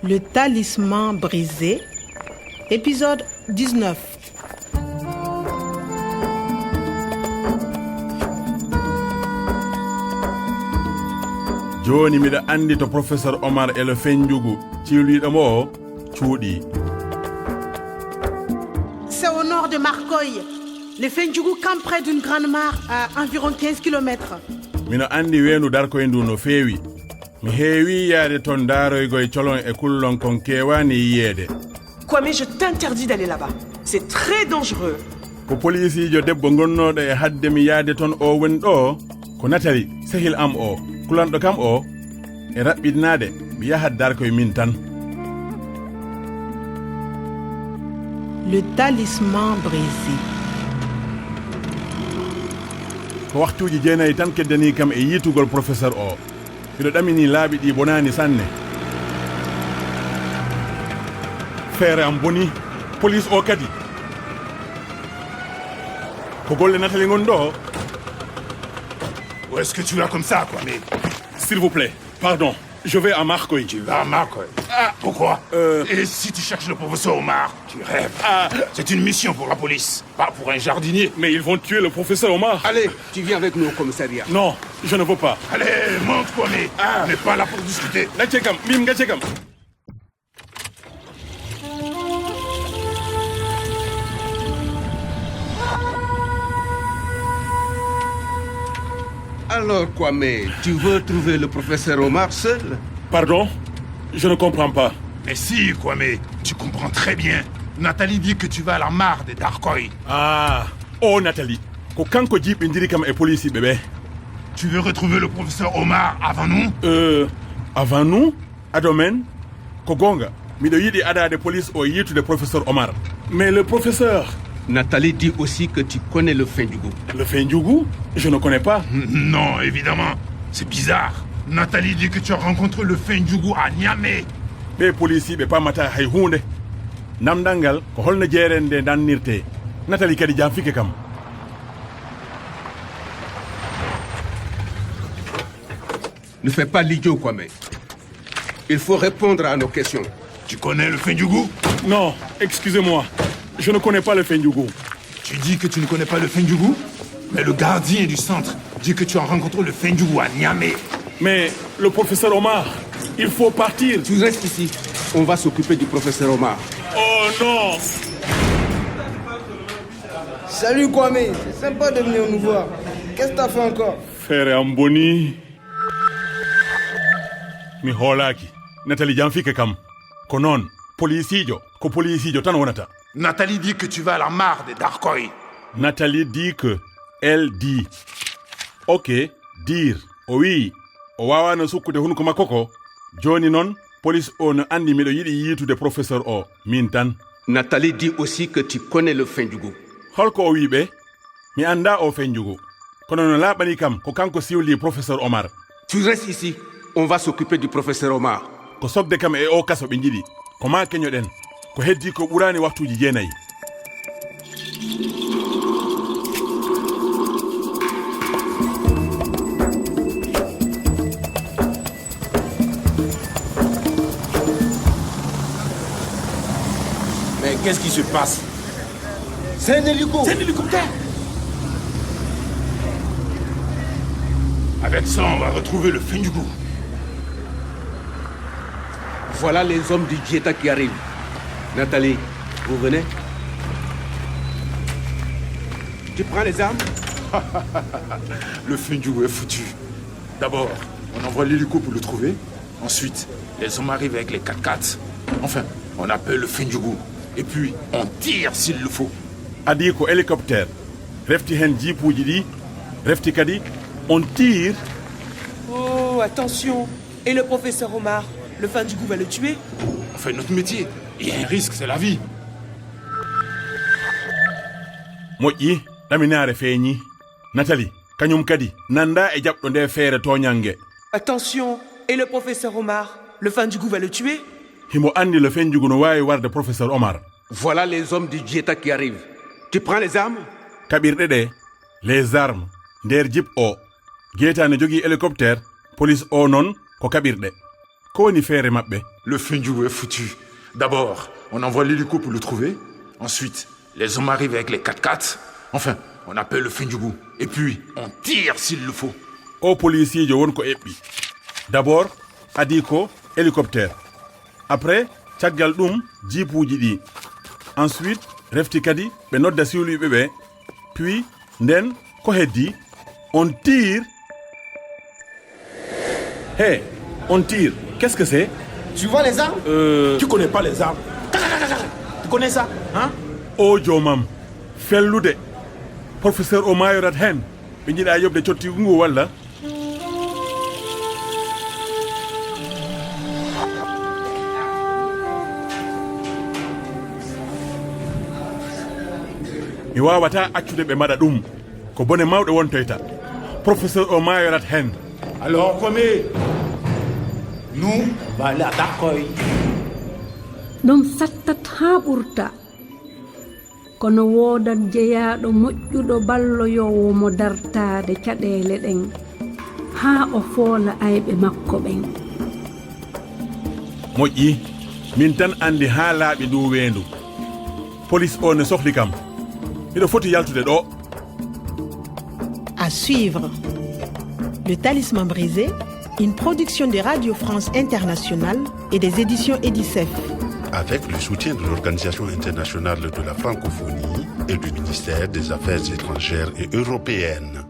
Le talisman brisé, épisode 19. Joni miɗa andi to professeur Omar e le fenjugu ciwliɗomo o cuuɗi. C'est au nord de Marcoy. Les Fendjougou campent près d'une grande mare à environ 15 km. Mino andi weenu darkoye ndu no feewi. Mi heewi yaade ton daaroygoye colon e kullon kon kewani yiyede. Kwame, je t'interdis d'aller là-bas. C'est très dangereux. Ko policijo debbo gonnoɗo e hadde mi yaade ton o woni ɗo ko Nathalie sehil am o kulanɗo kam o e raɓɓinade mi yahat darkoye min tan. Le talisman brisé. Ko waktuji jeenayi tan keddani kam e yitugol professeur o. Miɗo ɗamini laaɓi ɗi bonani sanne. Feere am boni police o kadi ko golle Nathalie gon ɗo. Où est-ce que tu vas comme ça, Kwame? S'il vous plaît, pardon, je vais à Marcoy. Tu vas à Marcoy. Ah, pourquoi? Et si tu cherches le professeur Omar? Tu rêves. C'est une mission pour la police, pas pour un jardinier. Mais ils vont tuer le professeur Omar. Allez, tu viens avec nous au commissariat. Non, je ne veux pas. Allez, monte, Kwame. On n'est pas là pour discuter. Gatchekam, mim gatchekam. Alors, Kwame, tu veux trouver le professeur Omar seul? Pardon? Je ne comprends pas. Mais si, Kwame, tu comprends très bien. Nathalie dit que tu vas à la mare de Darkoy. Ah, oh Nathalie. Ko kanko jiɓindiri kam e police bébé. Tu veux retrouver le professeur Omar avant nous? Avant nous? Adomen? Ko gonga. Miɗo yiɗi adade police o yitude professeur Omar. Mais le professeur... Nathalie dit aussi que tu connais le Fendjougou. Le Fendjougou? Je ne connais pas. Non, évidemment. C'est bizarre. Nathalie dit que tu as rencontré le Fendjougou à Niamey. Ɓe police ɓe pamata hay hunde. Namdal ngal ko holno jeerende dannirte. Nathalie kadi jam fike kam. Ne fais pas l'idiot, Kwame. Il faut répondre à nos questions. Tu connais le Fendjougou? Non, excusez-moi. Je ne connais pas le Fendjougou. Tu dis que tu ne connais pas le Fendjougou? Mais le gardien du centre dit que tu as rencontré le Fendjougou à Niamey. Mais le professeur Omar, il faut partir. Tu restes ici. On va s'occuper du professeur Omar. Oh non! Salut Kwame, c'est sympa de venir nous voir. Qu'est-ce que t'as fait encore? Frère Amboni. Mi holaki. Nathalie Janfike kam. Ko non, policijo, ko policijo tan wonata. Nathalie dit que tu vas à la mare de Darkoy. Nathalie dit que elle dit. Ok, dire. O wi, o wawano sukkude hunko makko ko. Joni non, police o no andi miɗo yiɗi yitude professeur o, min tan. Nathalie dit aussi que tu connais le Fendjougou. Holko o wi ɓe? Mi anda o Fendjougou. Kono no laaɓani kam ko kanko siwli professeur Omar. Tu restes ici. On va s'occuper du professeur Omar. Ko sobde kam e o kaso ɓe jiɗi. Ko ma keñoɗen. Ko heddi ko ɓurani waktuji jeenayi. Mais qu'est-ce qui se passe? C'est un hélico. C'est un hélicoptère. Avec ça, on va retrouver le Fendjougou. Voilà les hommes du Djeta qui arrivent. Nathalie, vous venez? Tu prends les armes? Le Fendjougou est foutu. D'abord, on envoie l'hélico pour le trouver. Ensuite, les hommes arrivent avec les 4x4. Enfin, on appelle le Fendjougou. Et puis, on tire s'il le faut. Adi ko hélicoptère. Refti hen jipuji ɗi. Refti kadi. On tire. Oh, attention. Et le professeur Omar? Le Fendjougou va le tuer? On fait notre métier. Il y a un risque, c'est la vie. Moƴƴi, ɗaminare feeñi. Nathalie, kañum kadi nanda e jaɓɗo nde feere toñangue. Attention. Et le professeur Omar? Le Fendjougou va le tuer? Himo andi le Fendjougou no wawi warde professeur Omar. Voilà les hommes du Djeta qui arrivent. Tu prends les armes? Kaɓirɗe ɗe, les armes, nder jip o. Gueta ne jogui hélicoptère, police o non ko kaɓirɗe. Ko woni feere maɓɓe? Le Fendjougou est foutu. D'abord, on envoie l'hélico pour le trouver. Ensuite, les hommes arrivent avec les 4x4. Enfin, on appelle le Fendjougou. Et puis, on tire s'il le faut. O policier jo won ko ebbi. D'abord, adi ko hélicoptère. Après, caggal ɗum jipuuji ɗi. Ensuite, refti kadi ɓe nodda siwliɓe ɓe. Puis, nden ko heddi, on tire. Hey, on tire. Qu'est-ce que c'est? Tu vois les armes? Tu connais pas les armes. Tu connais ça, hein? O jomam, fellude. Professeur o mayorat hen. Ɓe jiiɗa yobde cottigu ngu walla? mi wawata accude ɓe mbaɗa ɗum ko bone mawɗe wontoyta professeur o mayorat hen. Alors, Kwame, nous, on va aller à Darkoy. ɗum sattat haa ɓurta kono woodat jeyaɗo moƴƴuɗo balloyowo mo dartade caɗele ɗen haa o foola ayɓe makko ɓen. moƴƴi min tan andi haa laaɓi ndu weendu police o ne sohli kam miɗo foti yaltude ɗo. À suivre. Le Talisman brisé, une production de Radio France Internationale et des éditions Edicef. Avec le soutien de l'Organisation internationale de la francophonie et du ministère des Affaires étrangères et européennes.